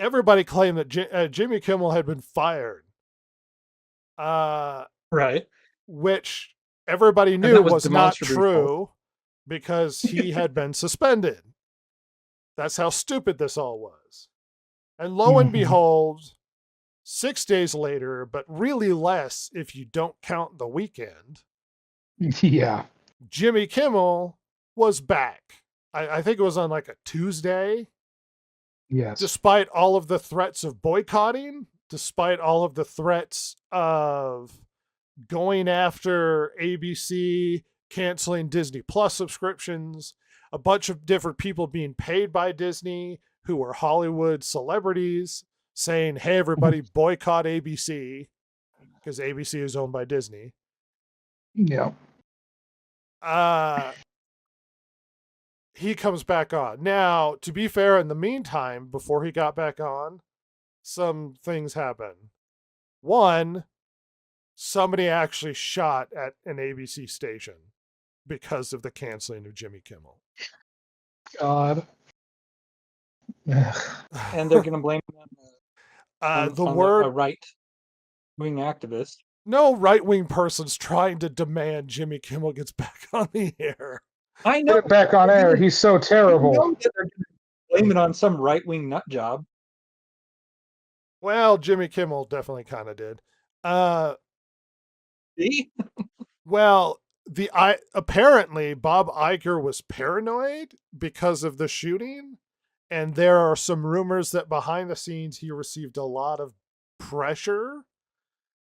everybody claimed that Jimmy Kimmel had been fired, uh, Right. which everybody And knew that was was not demonstrably false. true because he had been suspended. That's how stupid this all was. And lo and Mhm. behold, 6 days later, but really less if you don't count the weekend, Yeah. Jimmy Kimmel was back. I think it was on like a Tuesday, Yes. despite all of the threats of boycotting, despite all of the threats of going after ABC, canceling Disney Plus subscriptions, a bunch of different people being paid by Disney who were Hollywood celebrities saying, hey, everybody, boycott ABC because ABC is owned by Disney. Yeah. He comes back on. Now, to be fair, in the meantime, before he got back on, some things happen. One, somebody actually shot at an ABC station because of the canceling of Jimmy Kimmel. God. And they're going to blame them The on word, a right-wing activist. no right-wing person's trying to demand Jimmy Kimmel gets back on the air. I know. Get it back on air. He's so I terrible. know that they're going to blame it on some right-wing nut job. Well, Jimmy Kimmel definitely kind of did. See? Well, apparently Bob Iger was paranoid because of the shooting, and there are some rumors that behind the scenes he received a lot of pressure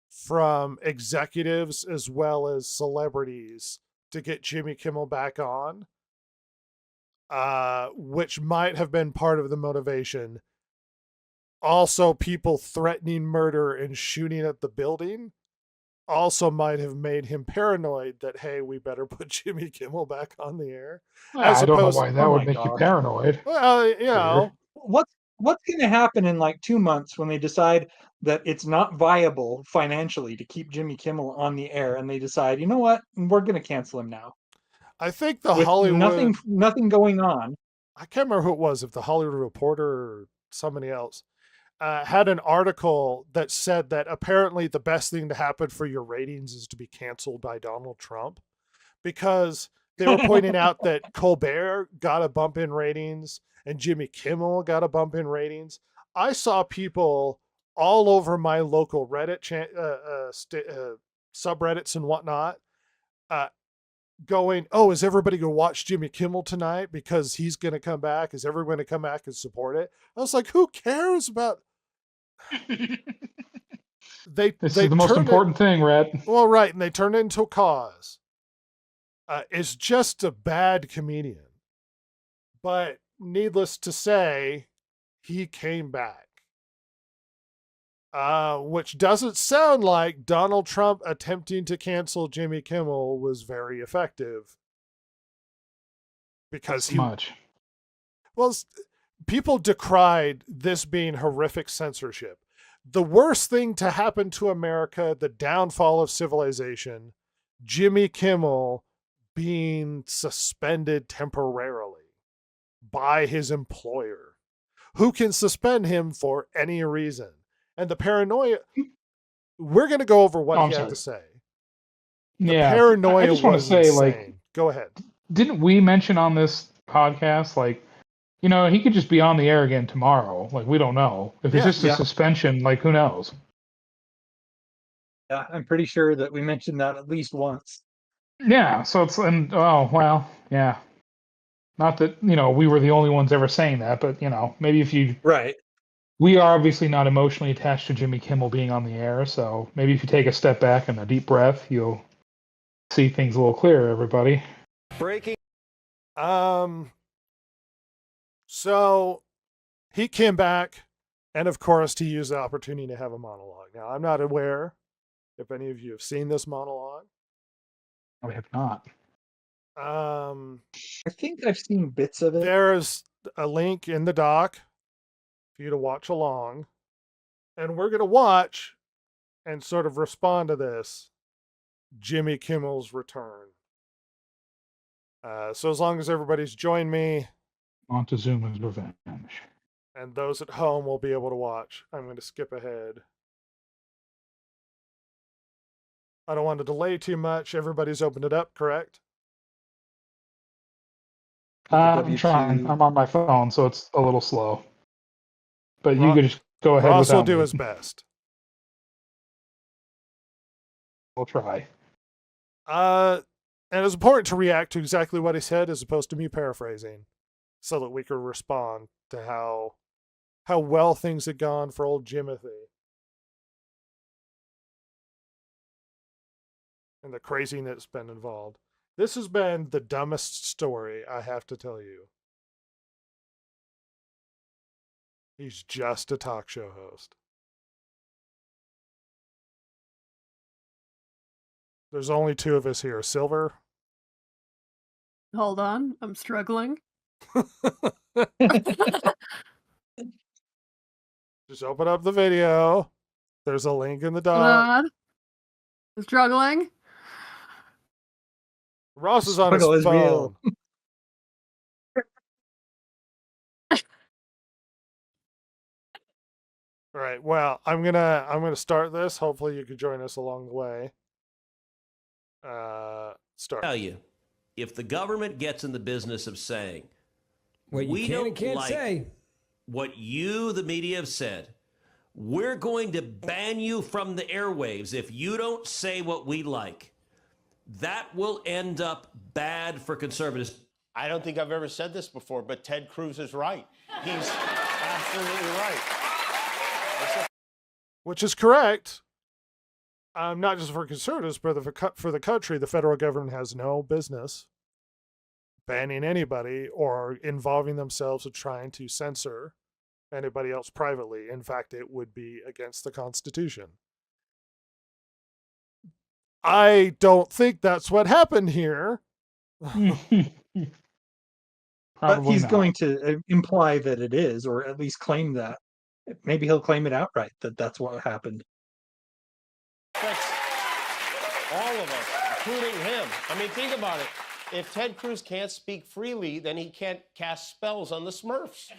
from executives as well as celebrities to get Jimmy Kimmel back on, which might have been part of the motivation. Also, people threatening murder and shooting at the building also might have made him paranoid that, hey, we better put Jimmy Kimmel back on the air. As I don't know opposed, why that Oh would my make you gosh. paranoid. well, you know, What's going to happen in like 2 months when they decide that it's not viable financially to keep Jimmy Kimmel on the air, and they decide, you know what, we're going to cancel him now I think the with Hollywood, nothing going on. I can't remember who it was, if the Hollywood Reporter or somebody else, had an article that said that apparently the best thing to happen for your ratings is to be canceled by Donald Trump, because they were pointing out that Colbert got a bump in ratings and Jimmy Kimmel got a bump in ratings. I saw people all over my local Reddit subreddits and whatnot uh, going, oh, is everybody going to watch Jimmy Kimmel tonight because he's going to come back? Is everyone going to come back and support it? I was like, who cares about? They This is the most turned it, important thing, Red. well, right, and they turned it into a cause. Is just a bad comedian. But needless to say, he came back. Which doesn't sound like Donald Trump attempting to cancel Jimmy Kimmel was very effective. Because Much. Well, people decried this being horrific censorship. The worst thing to happen to America, the downfall of civilization, Jimmy Kimmel being suspended temporarily by his employer, who can suspend him for any reason. And the paranoia, we're going to go over what he had to say. The paranoia I just want to was say, insane. like, go ahead. Didn't we mention on this podcast, like, you know, he could just be on the air again tomorrow. Like, we don't know. If it's just a suspension, like, who knows? Yeah, I'm pretty sure that we mentioned that at least once. Yeah, so it's, and, oh, well, yeah. Not that, you know, we were the only ones ever saying that, but, you know, maybe if you. Right. We are obviously not emotionally attached to Jimmy Kimmel being on the air, so maybe if you take a step back and a deep breath, you'll see things a little clearer, everybody. Breaking. So he came back, and of course, he used the opportunity to have a monologue. Now, I'm not aware if any of you have seen this monologue. I have not. I think I've seen bits of it. There's a link in the doc for you to watch along, and we're going to watch and sort of respond to this Jimmy Kimmel's return. So as long as everybody's joined me. Montezuma's revenge. And those at home will be able to watch. I'm going to skip ahead. I don't want to delay too much. Everybody's opened it up, correct? I'm trying. I'm on my phone, so it's a little slow. But you Ro- could just go ahead Ross will without do me. his best. We'll try. And it's important to react to exactly what he said as opposed to me paraphrasing, so that we can respond to how well things had gone for old Jimothy and the craziness that's been involved. This has been the dumbest story, I have to tell you. He's just a talk show host. There's only two of us here. Silver? Hold on, I'm struggling. Just open up the video. There's a link in the Hold doc. on. I'm struggling. Ross is on his Struggle is phone. real. All right. Well, I'm gonna start this. Hopefully, you can join us along the way. Start. Tell you, if the government gets in the business of saying, What you we can and don't can't like say. what you, the media, have said, we're going to ban you from the airwaves if you don't say what we like. That will end up bad for conservatives. I don't think I've ever said this before, but Ted Cruz is right. He's absolutely right. Which is correct. Not just for conservatives, but for the country, the federal government has no business banning anybody or involving themselves in trying to censor anybody else privately. In fact, it would be against the Constitution. I don't think that's what happened here. But he's not. going to imply that it is, or at least claim that. Maybe he'll claim it outright that that's what happened. Affects all of us, including him. I mean, think about it. If Ted Cruz can't speak freely, then he can't cast spells on the Smurfs.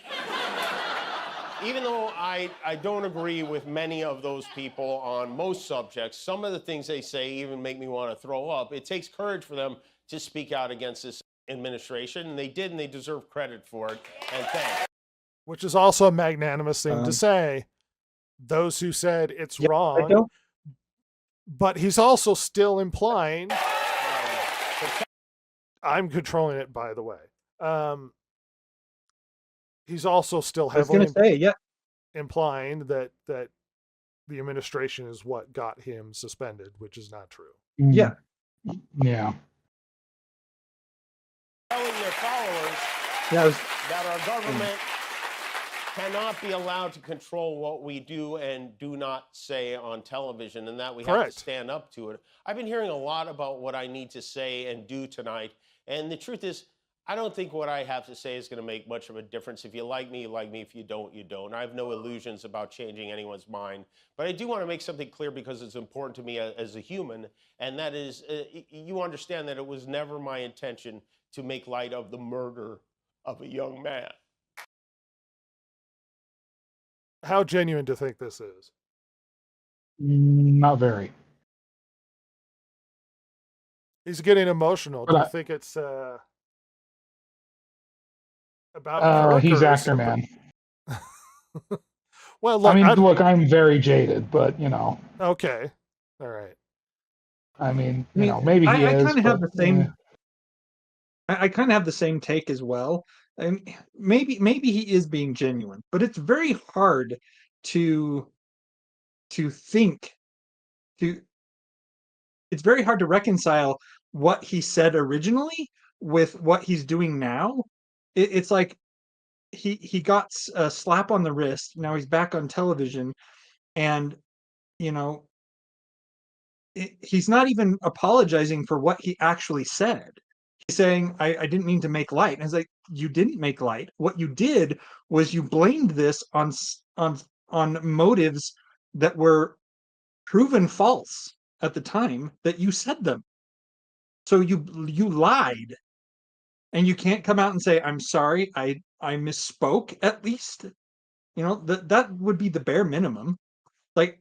Even though I don't agree with many of those people on most subjects, some of the things they say even make me want to throw up. It takes courage for them to speak out against this administration, and they did, and they deserve credit for it. And thanks. Which is also a magnanimous thing to say. Those who said it's I wrong, don't. but he's also still implying. I'm controlling it, by the way. He's also still I was going heavily to say, yeah. implying that the administration is what got him suspended, which is not true. Yeah. Yeah. Telling their followers that our government cannot be allowed to control what we do and do not say on television, and that we have to stand up to it. I've been hearing a lot about what I need to say and do tonight, and the truth is, I don't think what I have to say is going to make much of a difference. If you like me, you like me. If you don't, you don't. I have no illusions about changing anyone's mind. But I do want to make something clear because it's important to me as a human, and that is, you understand that it was never my intention to make light of the murder of a young man. How genuine do you think this is? Not very. He's getting emotional. Do you think it's about he's Kirk or actor man. Well, look, I mean, look, I'm very jaded, but you know. Okay, all right. I mean, you know, maybe he is. I kind of have the same. I kind of have the same take as well. And maybe he is being genuine, but it's very hard to think to. It's very hard to reconcile what he said originally with what he's doing now. It's like he got a slap on the wrist. Now he's back on television, and you know, he's not even apologizing for what he actually said. He's saying, I didn't mean to make light. And it's like, you didn't make light. What you did was you blamed this on motives that were proven false at the time that you said them. So you lied. And you can't come out and say, I'm sorry, I misspoke at least. that would be the bare minimum. Like,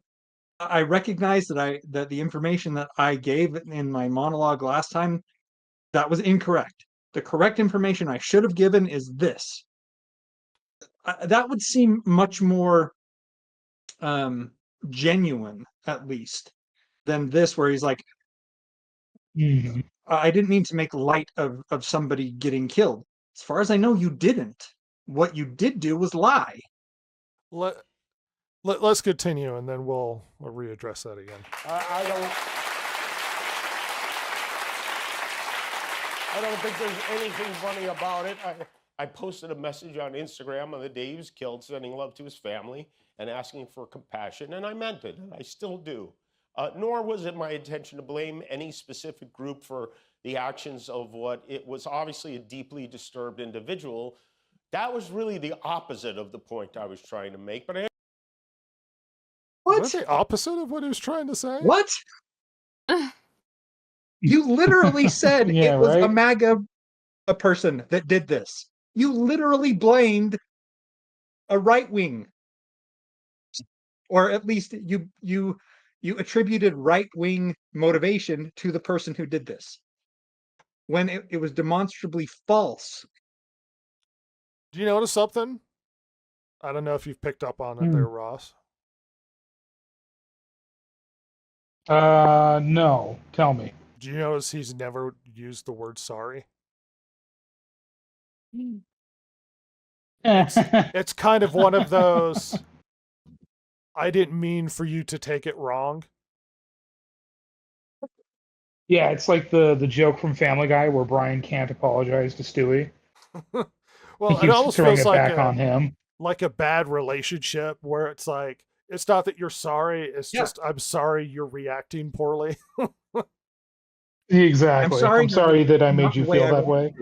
I recognize that the information that I gave in my monologue last time, that was incorrect. The correct information I should have given is this. That would seem much more genuine, at least, than this, where he's like, I didn't mean to make light of somebody getting killed. As far as I know, you didn't. What you did do was lie. Let's continue, and then we'll readdress that again. I don't think there's anything funny about it. I posted a message on Instagram on the day he was killed, sending love to his family and asking for compassion, and I meant it, and I still do. Nor was it my intention to blame any specific group for the actions of what it was obviously a deeply disturbed individual. That was really the opposite of the point I was trying to make. But What? Was that the opposite of what he was trying to say? What? You literally said it was a MAGA person that did this. You literally blamed a right wing, or at least you attributed right wing motivation to the person who did this, when it was demonstrably false. Do you notice something? I don't know if you've picked up on it there, Ross. No. Tell me. Do you notice he's never used the word sorry? It's kind of one of those, I didn't mean for you to take it wrong. Yeah, it's like the joke from Family Guy where Brian can't apologize to Stewie. Well, it almost throwing feels it like back on him. Like a bad relationship where it's like, it's not that you're sorry, it's just, I'm sorry you're reacting poorly. Exactly. I'm sorry that I made you feel that way.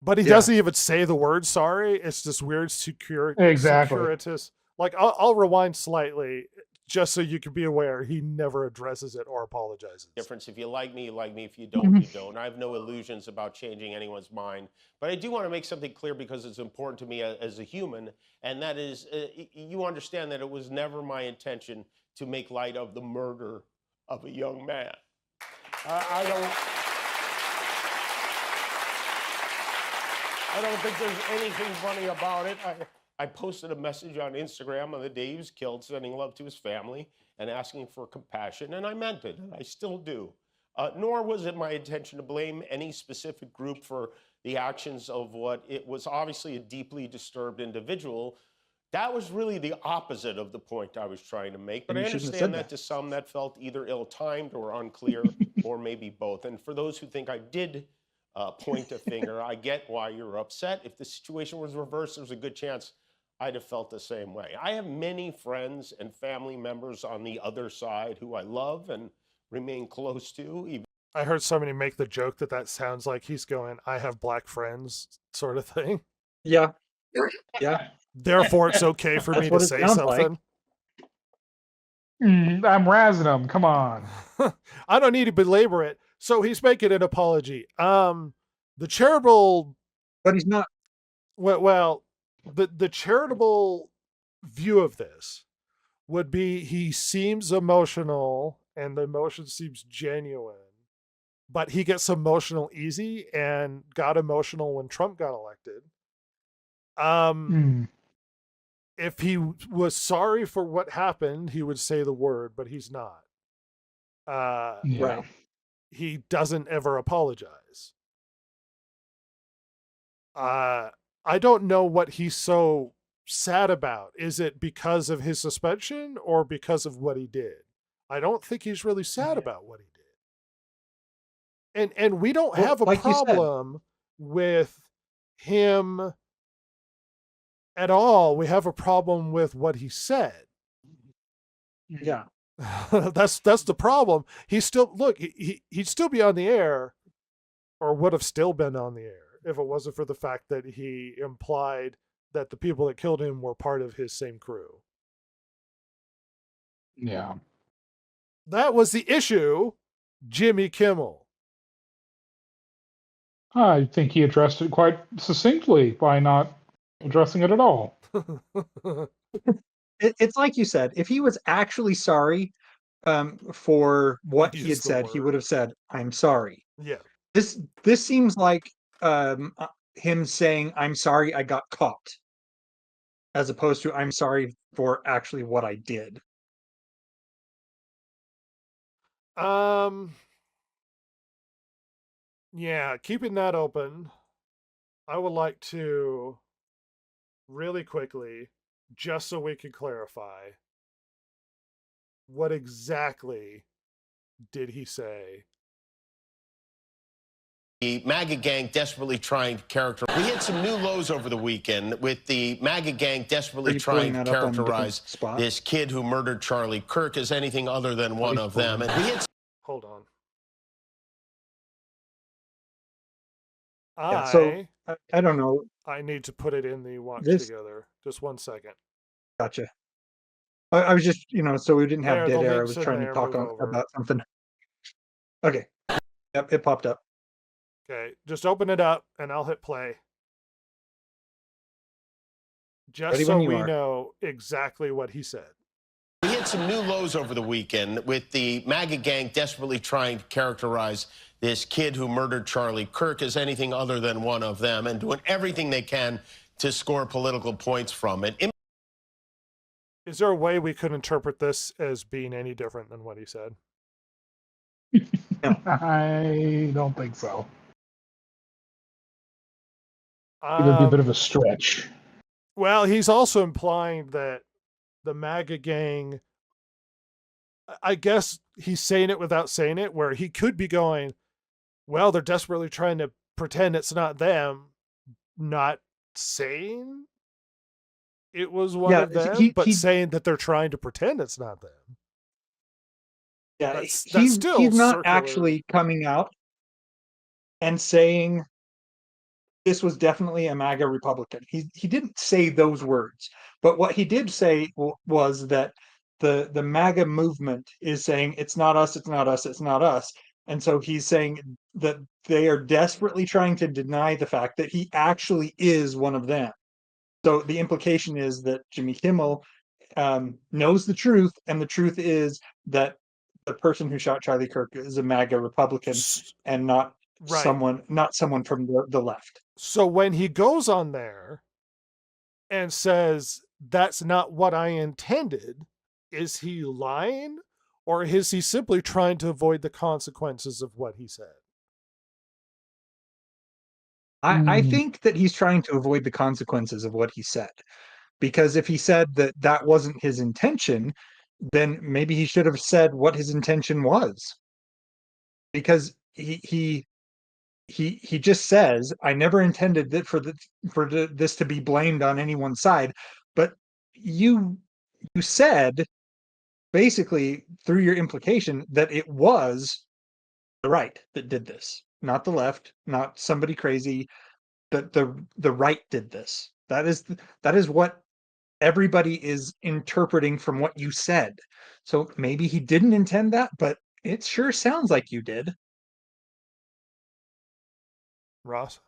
But he doesn't even say the word sorry. It's this weird securitous. Like, I'll rewind slightly just so you can be aware he never addresses it or apologizes. Difference. If you like me, you like me. If you don't, you don't. I have no illusions about changing anyone's mind. But I do want to make something clear because it's important to me as a human, and that is, you understand that it was never my intention to make light of the murder of a young man. I don't think there's anything funny about it. I posted a message on Instagram on the day he was killed, sending love to his family and asking for compassion, and I meant it, and I still do. Nor was it my intention to blame any specific group for the actions of what it was obviously a deeply disturbed individual. That was really the opposite of the point I was trying to make. But I understand that to some that felt either ill-timed or unclear, or maybe both. And for those who think I did point a finger, I get why you're upset. If the situation was reversed, there's a good chance I'd have felt the same way. I have many friends and family members on the other side who I love and remain close to. I heard somebody make the joke that sounds like he's going, I have black friends, sort of thing. Yeah. Yeah. Therefore, it's okay for me to say something. I'm razzing him. Come on. I don't need to belabor it. So he's making an apology. The charitable... But he's not. Well, the charitable view of this would be he seems emotional and the emotion seems genuine, but he gets emotional easy and got emotional when Trump got elected. If he was sorry for what happened, he would say the word, but he's not. Right. He doesn't ever apologize. I don't know what he's so sad about. Is it because of his suspension or because of what he did? I don't think he's really sad about what he did. And we don't have a problem with him at all. We have a problem with what he said. Yeah. That's the problem. He's still, look, he'd still be on the air, or would have still been on the air, if it wasn't for the fact that he implied that the people that killed him were part of his same crew. Yeah. That was the issue, Jimmy Kimmel. I think he addressed it quite succinctly by not addressing it at all. It's like you said, if he was actually sorry for what he had Use the said, he word. would have said, "I'm sorry." Yeah. This seems like him saying, "I'm sorry I got caught," as opposed to "I'm sorry for actually what I did." Yeah, keeping that open, I would like to really quickly, just so we can clarify, what exactly did he say? The MAGA gang desperately trying to characterize. We hit some new lows over the weekend with the MAGA gang desperately trying to characterize this kid who murdered Charlie Kirk as anything other than one of them. And we hit. Hold on. Yeah, so I don't know. I need to put it in the watch together. Just 1 second. Gotcha. I was just, so we didn't have dead air. I was link's in trying to there, talk move over. about something. Okay. Yep, it popped up. Okay, just open it up and I'll hit play. Just Ready so when you we are. know exactly what he said. We hit some new lows over the weekend with the MAGA gang desperately trying to characterize this kid who murdered Charlie Kirk as anything other than one of them and doing everything they can to score political points from it. Is there a way we could interpret this as being any different than what he said? No. I don't think so. It would be a bit of a stretch. Well, he's also implying that the MAGA gang, I guess he's saying it without saying it, where he could be going, well, they're desperately trying to pretend it's not them, not saying it was one of them, but saying that they're trying to pretend it's not them. Yeah, he's not circular. Actually coming out and saying this was definitely a MAGA Republican. He didn't say those words, but what he did say was that the MAGA movement is saying it's not us, it's not us, it's not us. And so he's saying that they are desperately trying to deny the fact that he actually is one of them. So the implication is that Jimmy Kimmel knows the truth, and the truth is that the person who shot Charlie Kirk is a MAGA Republican and not someone from the left. So when he goes on there and says that's not what I intended, is he lying, or is he simply trying to avoid the consequences of what he said? I think that he's trying to avoid the consequences of what he said, because if he said that that wasn't his intention, then maybe he should have said what his intention was, because he just says, I never intended that for this to be blamed on anyone's side. But you said basically through your implication that it was the right that did this, not the left, not somebody crazy. That the right did this. That is what everybody is interpreting from what you said. So maybe he didn't intend that, but it sure sounds like you did. Ross?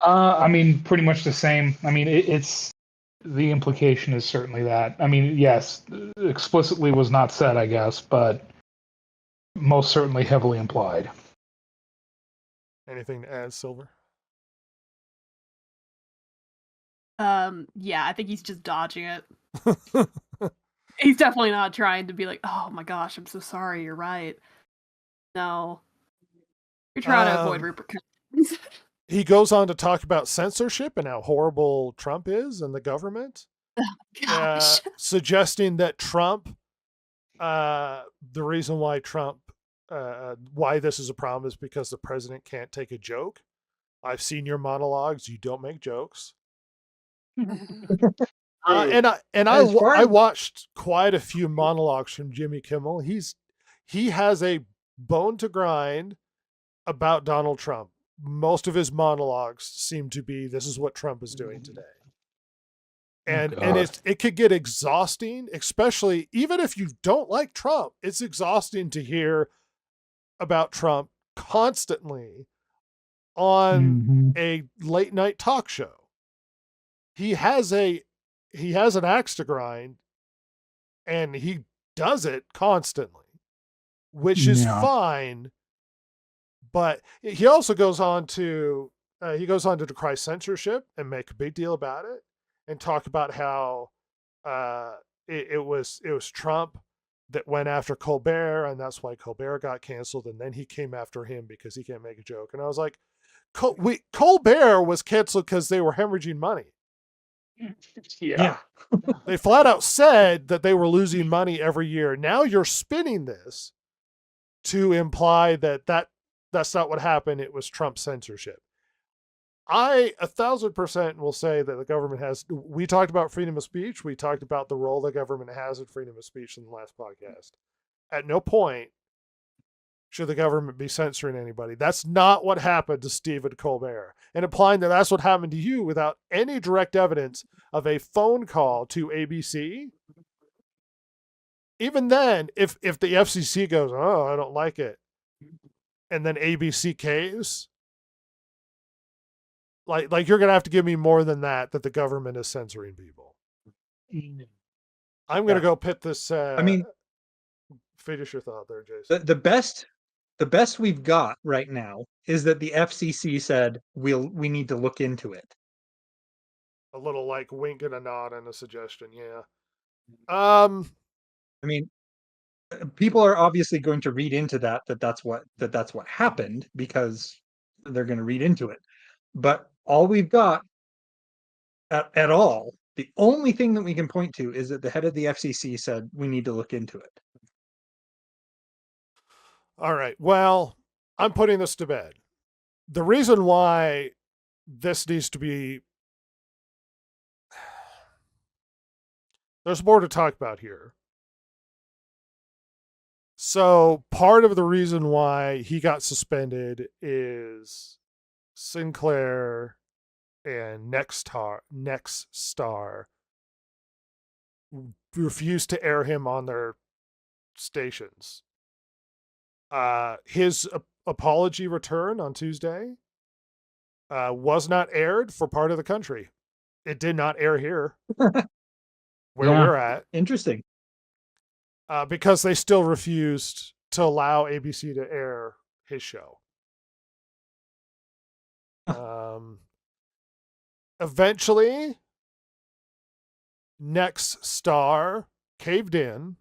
I mean, pretty much the same. I mean, it's the implication is certainly that. I mean, yes, explicitly was not said, I guess, but most certainly heavily implied. Anything to add, Silver? Yeah, I think he's just dodging it. He's definitely not trying to be like, oh my gosh, I'm so sorry, you're right. No. You're trying to avoid repercussions. He goes on to talk about censorship and how horrible Trump is and the government. Oh, gosh. Suggesting that Trump, the reason why why this is a problem is because the president can't take a joke. I've seen your monologues. You don't make jokes. I watched quite a few monologues from Jimmy Kimmel. He has a bone to grind about Donald Trump. Most of his monologues seem to be, this is what Trump is doing today. And it could get exhausting, especially even if you don't like Trump. It's exhausting to hear about Trump constantly on a late night talk show. he has an axe to grind, and he does it constantly, which is fine. But he also goes on to decry censorship and make a big deal about it, and talk about how it was Trump that went after Colbert, and that's why Colbert got canceled, and then he came after him because he can't make a joke. And I was like, Colbert was canceled because they were hemorrhaging money. Yeah. They flat out said that they were losing money every year. Now you're spinning this to imply that that's not what happened. It was Trump censorship. I 1,000% will say that the government has. We talked about freedom of speech. We talked about the role the government has in freedom of speech in the last podcast. At no point should the government be censoring anybody. That's not what happened to Stephen Colbert. And implying that that's what happened to you without any direct evidence of a phone call to ABC. Even then, if the FCC goes, oh, I don't like it, and then ABC caves, like you're gonna have to give me more than that the government is censoring people. I'm gonna go pit this. I mean, finish your thought there, Jason. The best we've got right now is that the FCC said we need to look into it. A little like wink and a nod and a suggestion, yeah. I mean, people are obviously going to read into that's what happened, because they're going to read into it. But all we've got at all, the only thing that we can point to is that the head of the FCC said we need to look into it. All right. Well, I'm putting this to bed. The reason why this needs to be... There's more to talk about here. So part of the reason why he got suspended is Sinclair and Nexstar refused to air him on their stations. His apology return on Tuesday was not aired for part of the country. It did not air here where we're at. Interesting. Because they still refused to allow ABC to air his show. Eventually, Nexstar caved in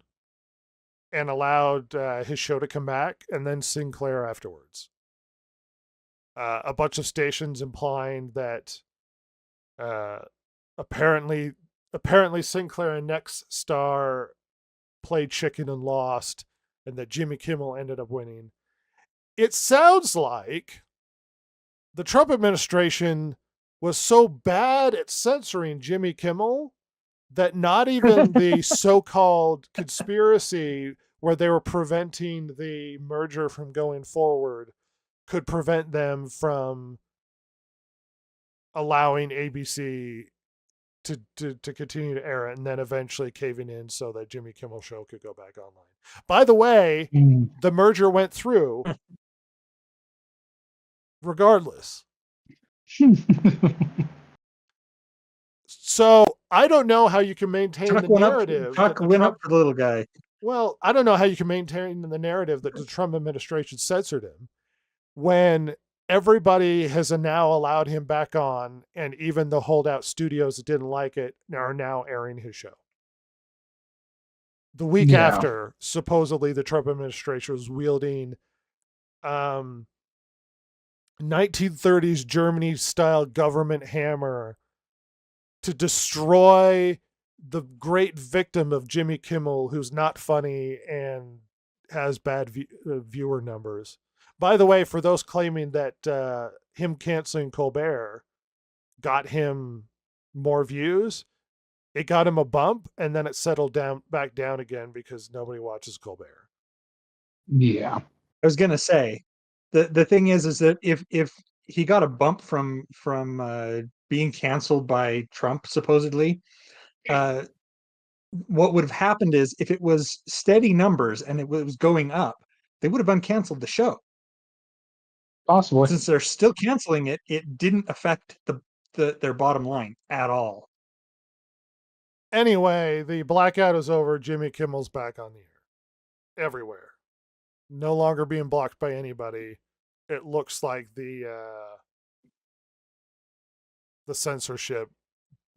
and allowed his show to come back, and then Sinclair afterwards. A bunch of stations implying that apparently Sinclair and Nexstar played chicken and lost, and that Jimmy Kimmel ended up winning. It sounds like the Trump administration was so bad at censoring Jimmy Kimmel that not even the so-called conspiracy where they were preventing the merger from going forward could prevent them from allowing ABC to continue to air it, and then eventually caving in so that Jimmy Kimmel Show could go back online. By the way, the merger went through regardless. So I don't know how you can maintain the narrative. Chuck went up for the little guy. Well, I don't know how you can maintain the narrative that the Trump administration censored him when everybody has now allowed him back on, and even the holdout studios that didn't like it are now airing his show. The week after, supposedly, the Trump administration was wielding 1930s Germany-style government hammer to destroy the great victim of Jimmy Kimmel, who's not funny and has bad viewer numbers. By the way, for those claiming that him canceling Colbert got him more views, it got him a bump, and then it settled back down again because nobody watches Colbert. Yeah. I was gonna say, the thing is that if he got a bump from being canceled by Trump, supposedly, what would have happened is if it was steady numbers and it was going up, they would have uncanceled the show. Possibly. Since they're still canceling it, it didn't affect their bottom line at all. Anyway, the blackout is over. Jimmy Kimmel's back on the air. Everywhere. No longer being blocked by anybody. It looks like the censorship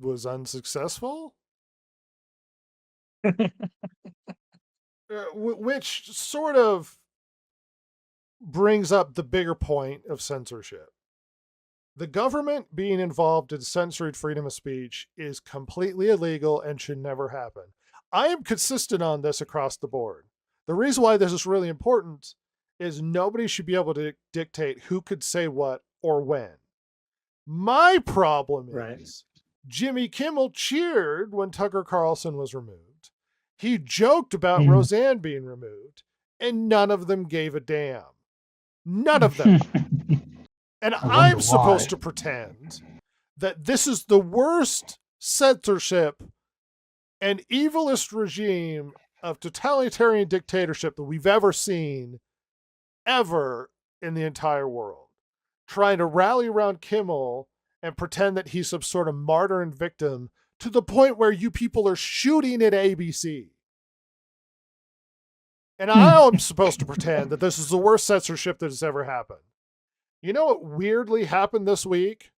was unsuccessful. Which sort of brings up the bigger point of censorship. The government being involved in censoring freedom of speech is completely illegal and should never happen. I am consistent on this across the board. The reason why this is really important is nobody should be able to dictate who could say what or when. My problem is Jimmy Kimmel cheered when Tucker Carlson was removed. He joked about Roseanne being removed, and none of them gave a damn. None of them. And I'm supposed to pretend that this is the worst censorship and evilest regime of totalitarian dictatorship that we've ever seen, ever in the entire world. Trying to rally around Kimmel and pretend that he's some sort of martyr and victim to the point where you people are shooting at ABC. And I'm supposed to pretend that this is the worst censorship that has ever happened. You know what weirdly happened this week?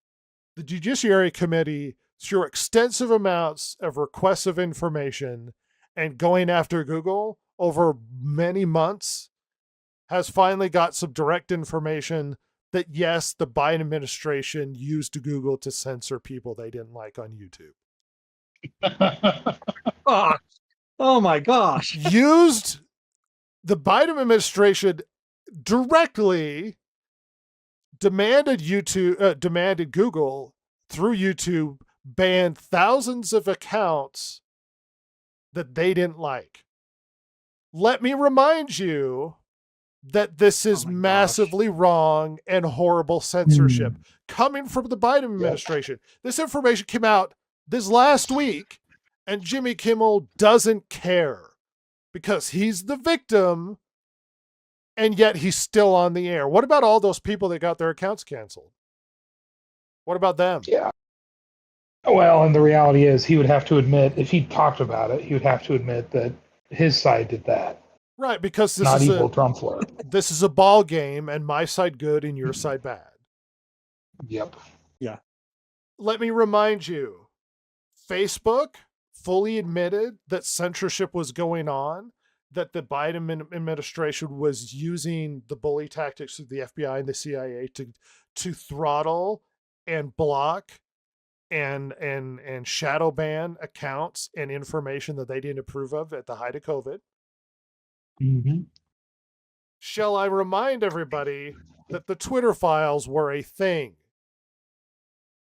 The Judiciary Committee, through extensive amounts of requests of information and going after Google over many months, has finally got some direct information that, yes, the Biden administration used Google to censor people they didn't like on YouTube. Oh my gosh. Used the Biden administration directly demanded Google through YouTube ban thousands of accounts that they didn't like. Let me remind you that this is massively wrong and horrible censorship coming from the Biden administration. This information came out this last week, and Jimmy Kimmel doesn't care because he's the victim, and yet he's still on the air. What about all those people that got their accounts canceled? What about them? Yeah. Well, and the reality is he would have to admit, if he talked about it, he would have to admit that his side did that. Right, because this not is evil drum floor. This is a ball game, and my side good and your side bad. Yep. Yeah. Let me remind you, Facebook fully admitted that censorship was going on, that the Biden administration was using the bully tactics of the FBI and the CIA to throttle and block and shadow ban accounts and information that they didn't approve of at the height of COVID. Mm-hmm. Shall I remind everybody that the Twitter files were a thing?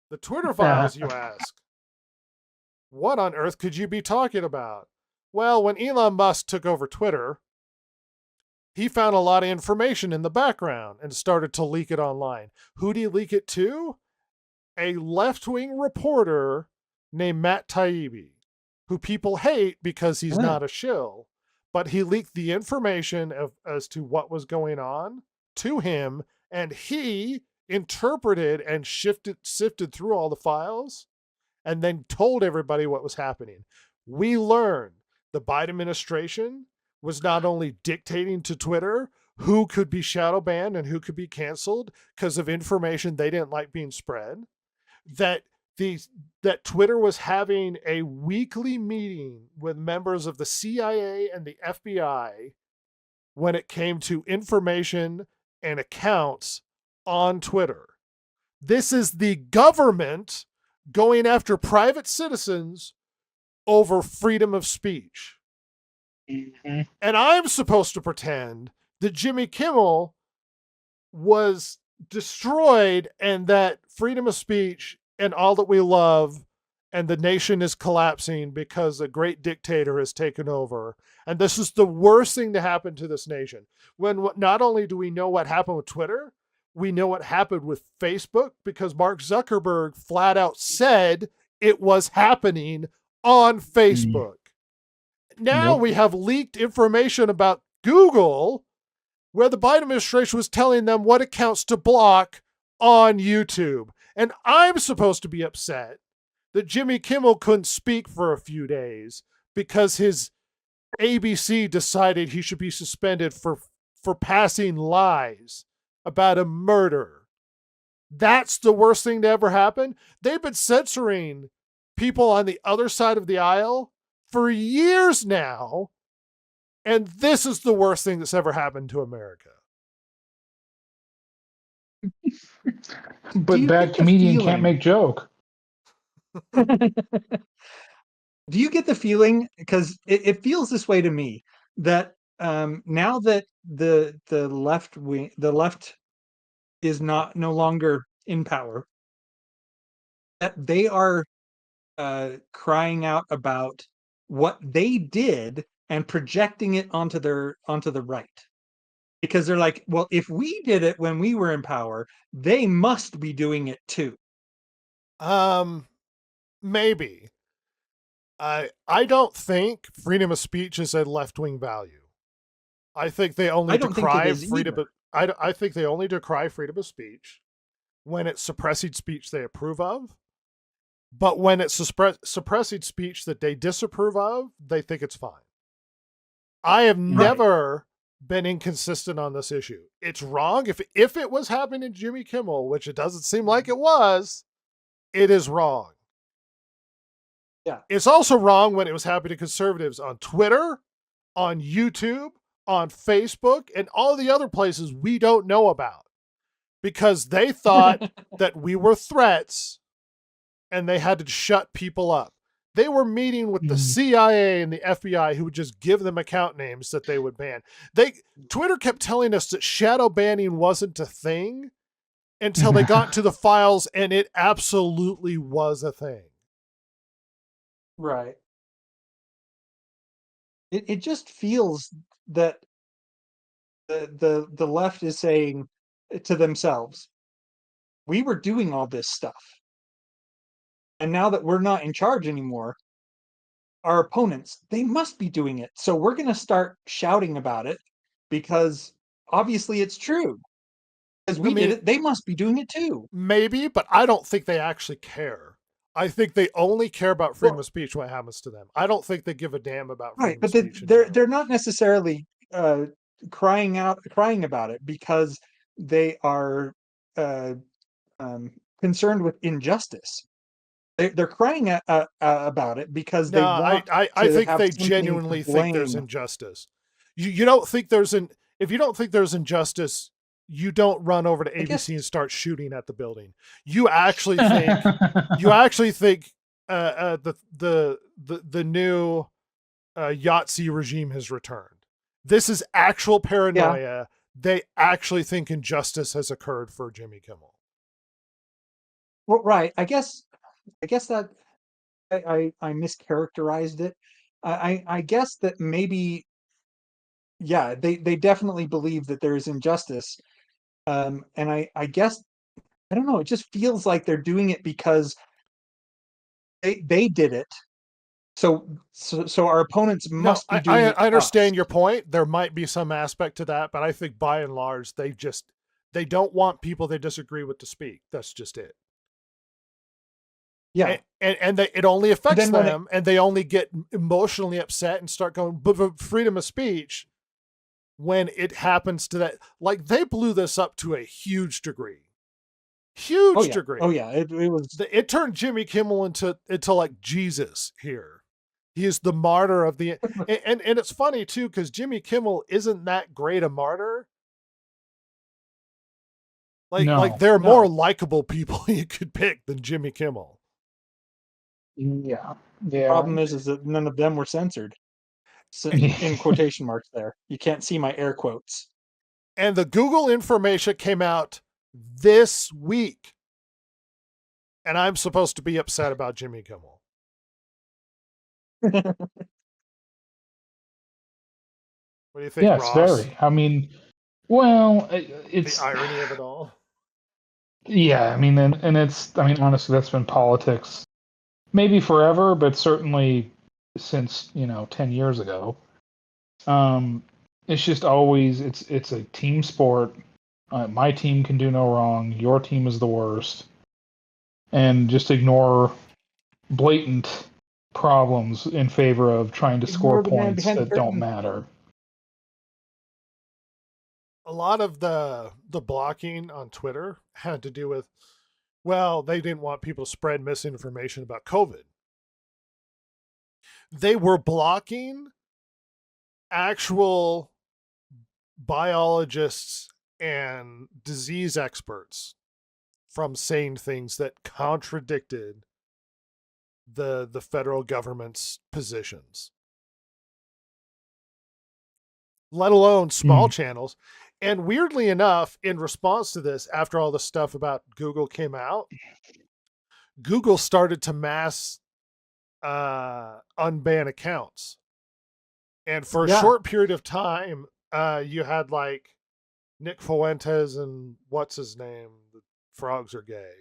The Twitter files, you ask? What on earth could you be talking about? Well, when Elon Musk took over Twitter, he found a lot of information in the background and started to leak it online. Who did he leak it to? A left-wing reporter named Matt Taibbi, who people hate because he's not a shill. But he leaked the information as to what was going on to him, and he interpreted and sifted through all the files and then told everybody what was happening. We learned the Biden administration was not only dictating to Twitter who could be shadow banned and who could be canceled because of information they didn't like being spread, that Twitter was having a weekly meeting with members of the CIA and the FBI when it came to information and accounts on Twitter. This is the government going after private citizens over freedom of speech. Mm-hmm. And I'm supposed to pretend that Jimmy Kimmel was destroyed and that freedom of speech and all that we love and the nation is collapsing because a great dictator has taken over. And this is the worst thing to happen to this nation. When not only do we know what happened with Twitter, we know what happened with Facebook because Mark Zuckerberg flat out said it was happening on Facebook. Now we have leaked information about Google where the Biden administration was telling them what accounts to block on YouTube. And I'm supposed to be upset that Jimmy Kimmel couldn't speak for a few days because his ABC decided he should be suspended for passing lies about a murder. That's the worst thing to ever happen. They've been censoring people on the other side of the aisle for years now, and this is the worst thing that's ever happened to America. But bad comedian can't make joke. Do you get the feeling, because it feels this way to me, that now that the left is no longer in power, that they are crying out about what they did and projecting it onto the right, because they're like, well, if we did it when we were in power, they must be doing it too. Maybe. I don't think freedom of speech is a left-wing value. I think they only decry freedom. I think they only decry freedom of speech when it's suppressing speech they approve of. But when it's suppressing speech that they disapprove of, they think it's fine. I have never been inconsistent on this issue. It's wrong. If it was happening to Jimmy Kimmel, which it doesn't seem like it was, it is wrong. Yeah. It's also wrong when it was happening to conservatives on Twitter, on YouTube, on Facebook, and all the other places we don't know about, because they thought that we were threats and they had to shut people up. They were meeting with the CIA and the FBI, who would just give them account names that they would ban. Twitter kept telling us that shadow banning wasn't a thing until they got to the files, and it absolutely was a thing. Right. It just feels that the left is saying to themselves, we were doing all this stuff, and now that we're not in charge anymore, our opponents, they must be doing it. So we're going to start shouting about it, because obviously it's true. Because we did it, they must be doing it too. Maybe, but I don't think they actually care. I think they only care about freedom of speech when it happens to them. I don't think they give a damn about freedom of speech. They're not necessarily crying about it because they are concerned with injustice. They're crying about it because they want. I think they genuinely think there's injustice. You don't think if you don't think there's injustice, you don't run over to ABC and start shooting at the building. You actually think the new Yahtzee regime has returned. This is actual paranoia. Yeah. They actually think injustice has occurred for Jimmy Kimmel. Well, right. I guess that I mischaracterized it. I guess that maybe, yeah, they definitely believe that there is injustice. And I guess, I don't know, it just feels like they're doing it because they did it. So our opponents must be doing it. I understand your point. There might be some aspect to that, but I think by and large, they don't want people they disagree with to speak. That's just it. Yeah. And it only affects them, and they only get emotionally upset and start going, but freedom of speech, when it happens to that. Like, they blew this up to a huge degree. Degree. Oh yeah, it turned Jimmy Kimmel into like Jesus here. He is the martyr of the and it's funny too, because Jimmy Kimmel isn't that great a martyr. Like there are more likable people you could pick than Jimmy Kimmel. Yeah. The problem is that none of them were censored. So, in quotation marks there. You can't see my air quotes. And the Google information came out this week. And I'm supposed to be upset about Jimmy Kimmel. What do you think, yes, Ross? Very. I mean, well, it's the irony of it all. Yeah, I mean, and it's, I mean, honestly, that's been politics maybe forever, but certainly since, 10 years ago. It's just always, it's a team sport. My team can do no wrong. Your team is the worst. And just ignore blatant problems in favor of trying to score Ignore the man points behind the that don't curtain. matter. A lot of the blocking on Twitter had to do with, well, they didn't want people to spread misinformation about COVID. They were blocking actual biologists and disease experts from saying things that contradicted the federal government's positions, let alone small channels. And weirdly enough, in response to this, after all the stuff about Google came out, Google started to mass unban accounts. And for a short period of time, you had like Nick Fuentes and what's his name? The frogs are gay.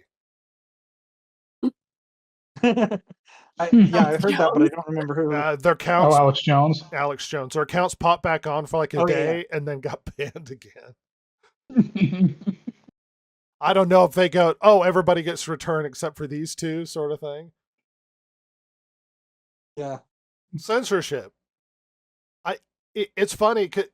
I heard that, but I don't remember who. Their accounts. Alex Jones. Alex Jones. Their accounts popped back on for like a day and then got banned again. I don't know if they go, oh, everybody gets returned except for these two, sort of thing. Yeah. Censorship. It's funny because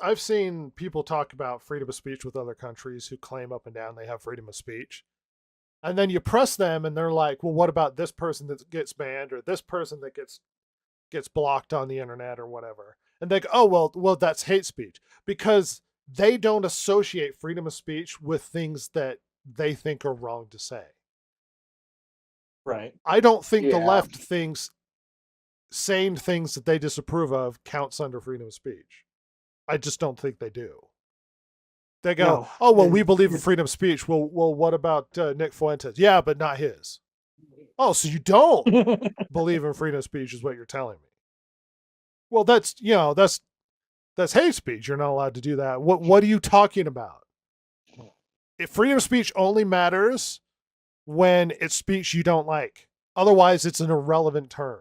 I've seen people talk about freedom of speech with other countries who claim up and down they have freedom of speech. And then you press them and they're like, well, what about this person that gets banned or this person that gets blocked on the internet or whatever? And they go, oh, well, that's hate speech, because they don't associate freedom of speech with things that they think are wrong to say. Right. I don't think the left thinks saying things that they disapprove of counts under freedom of speech. I just don't think they do. They go, oh, well, we believe in freedom of speech. Well, what about Nick Fuentes? Yeah, but not his. Oh, so you don't believe in freedom of speech is what you're telling me. Well, that's hate speech. You're not allowed to do that. What are you talking about? If freedom of speech only matters when it's speech you don't like. Otherwise, it's an irrelevant term.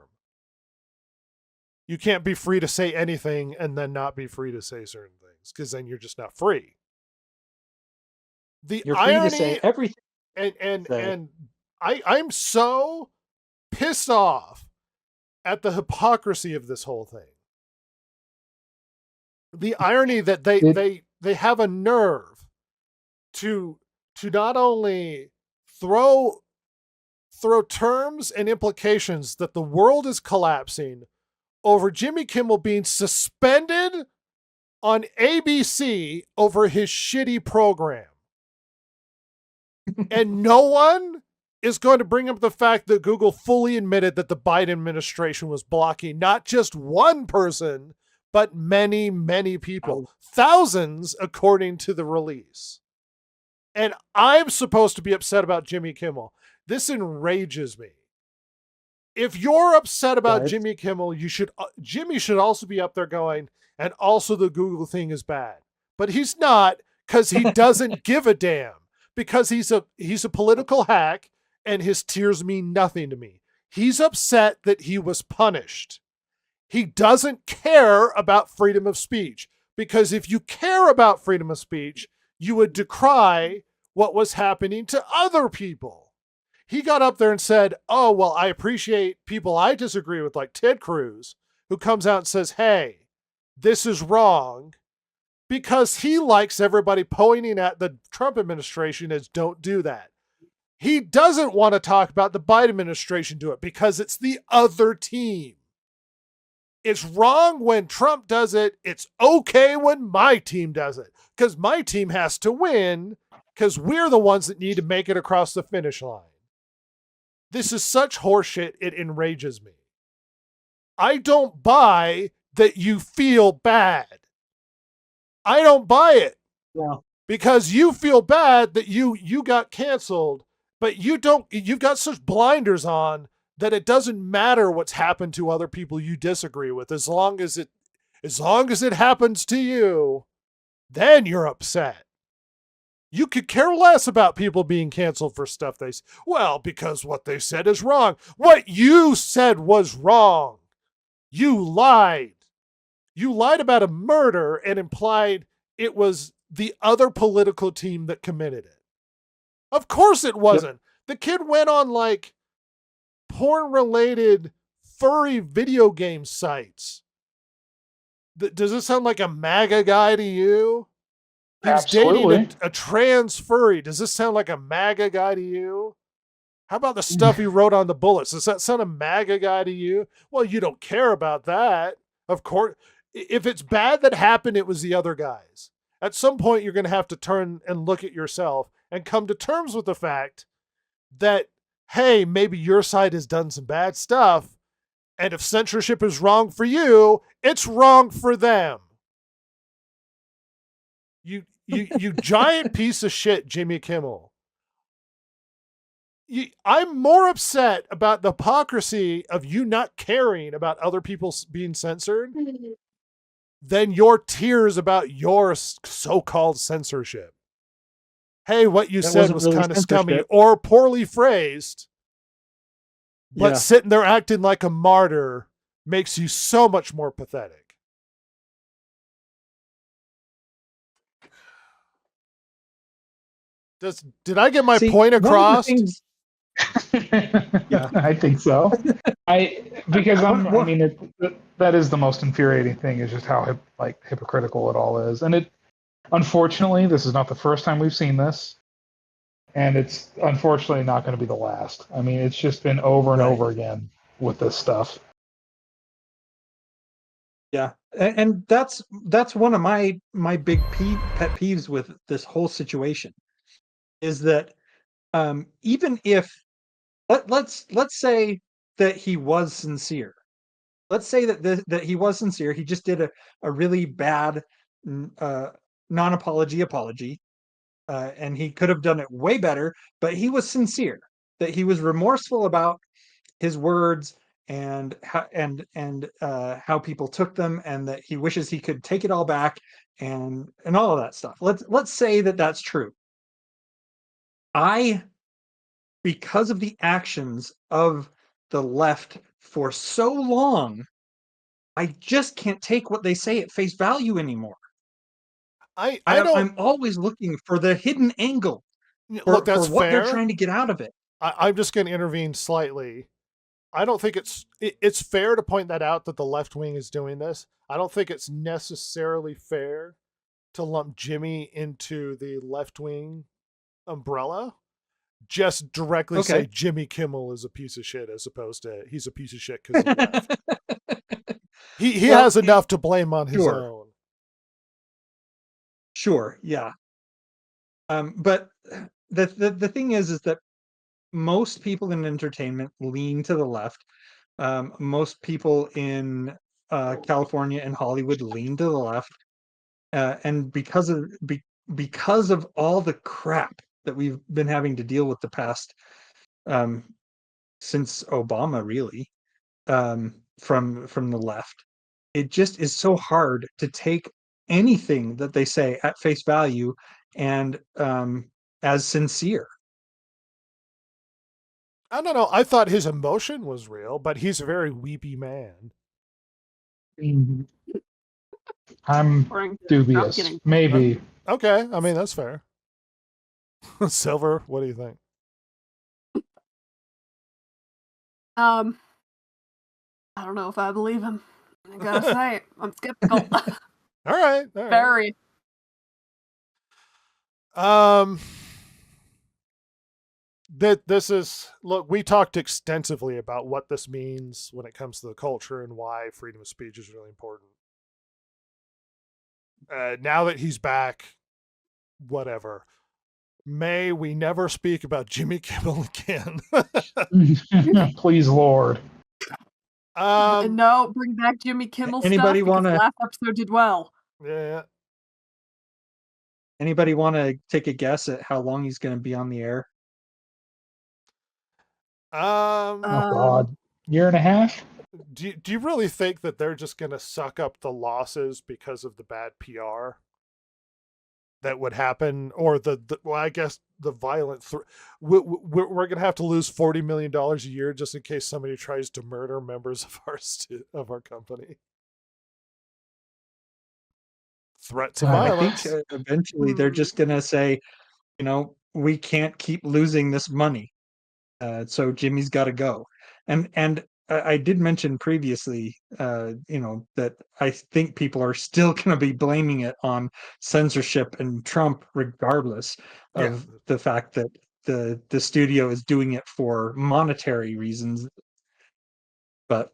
You can't be free to say anything and then not be free to say certain things, because then you're just not free. You're free irony, to say everything. And I'm so pissed off at the hypocrisy of this whole thing. The irony that they have a nerve to not only throw terms and implications that the world is collapsing over Jimmy Kimmel being suspended on ABC over his shitty program. And no one is going to bring up the fact that Google fully admitted that the Biden administration was blocking not just one person, but many, many people. Thousands, according to the release. And I'm supposed to be upset about Jimmy Kimmel. This enrages me. If you're upset about Jimmy Kimmel, Jimmy should also be up there going, and also the Google thing is bad. But he's not, because he doesn't give a damn. Because he's a political hack and his tears mean nothing to me. He's upset that he was punished. He doesn't care about freedom of speech, because if you care about freedom of speech, you would decry what was happening to other people. He got up there and said, oh, well, I appreciate people I disagree with, like Ted Cruz, who comes out and says, hey, this is wrong, because he likes everybody pointing at the Trump administration as don't do that. He doesn't want to talk about the Biden administration do it because it's the other team. It's wrong when Trump does it. It's okay when my team does it, because my team has to win, because we're the ones that need to make it across the finish line. This is such horseshit, it enrages me. I don't buy that you feel bad. I don't buy it. Yeah. Because you feel bad that you got canceled, but you've got such blinders on that it doesn't matter what's happened to other people you disagree with. As long as it happens to you, then you're upset. You could care less about people being canceled for stuff they say. Well, because what they said is wrong. What you said was wrong. You lied. You lied about a murder and implied it was the other political team that committed it. Of course it wasn't. Yep. The kid went on like porn-related furry video game sites. Does this sound like a MAGA guy to you? He's Absolutely. dating a trans furry. Does this sound like a MAGA guy to you? How about the stuff he wrote on the bullets? Does that sound a MAGA guy to you? Well, you don't care about that. Of course, if it's bad that happened, it was the other guys. At some point, you're going to have to turn and look at yourself and come to terms with the fact that, hey, maybe your side has done some bad stuff. And if censorship is wrong for you, it's wrong for them. You giant piece of shit, Jimmy Kimmel. I'm more upset about the hypocrisy of you not caring about other people being censored than your tears about your so-called censorship. Hey, what you said was really kind of scummy or poorly phrased, but sitting there acting like a martyr makes you so much more pathetic. Did I get my point across? Yeah, I think so. That is the most infuriating thing, is just how hypocritical it all is. And unfortunately, this is not the first time we've seen this, and it's unfortunately not going to be the last. I mean, it's just been over and over again with this stuff. Yeah, and that's one of my big pet peeves with this whole situation, is that even if let's say that he was sincere. Let's say that he was sincere. He just did a really bad non-apology apology, and he could have done it way better. But he was sincere. That he was remorseful about his words and how people took them, and that he wishes he could take it all back and all of that stuff. Let's say that that's true. Because of the actions of the left for so long, I just can't take what they say at face value anymore. I'm always looking for the hidden angle for what they're trying to get out of it. I'm just going to intervene slightly. I don't think it's fair to point that out, that the left wing is doing this. I don't think it's necessarily fair to lump Jimmy into the left wing umbrella. Just directly say Jimmy Kimmel is a piece of shit, as opposed to he's a piece of shit because he left. He has enough to blame on his own. Sure, yeah. But the thing is that most people in entertainment lean to the left. Most people in California and Hollywood lean to the left, and because of all the crap that we've been having to deal with the past since Obama, really, from the left, it just is so hard to take anything that they say at face value and as sincere. I don't know. I thought his emotion was real, but he's a very weepy man. I'm dubious. Maybe. Okay. I mean, that's fair. Silver, what do you think? I don't know if I believe him. I gotta say, I'm skeptical. All right. Very. This is, look, we talked extensively about what this means when it comes to the culture and why freedom of speech is really important. Now that he's back, whatever. May we never speak about Jimmy Kimmel again. Please, Lord. No, bring back Jimmy Kimmel anybody stuff, because the last episode did well. Yeah. Anybody want to take a guess at how long he's going to be on the air? Oh God, year and a half. Do you really think that they're just going to suck up the losses because of the bad PR that would happen, or well, I guess the violent? We're going to have to lose $40 million a year just in case somebody tries to murder members of our company. Threats of violence. I think eventually they're just going to say, we can't keep losing this money. So Jimmy's got to go. And I did mention previously, that I think people are still going to be blaming it on censorship and Trump, regardless of the fact that the studio is doing it for monetary reasons. But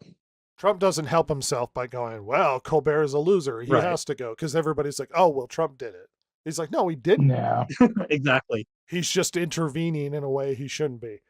Trump doesn't help himself by going, well, Colbert is a loser. He has to go, because everybody's like, oh, well, Trump did it. He's like, no, he didn't. Yeah. Exactly. He's just intervening in a way he shouldn't be.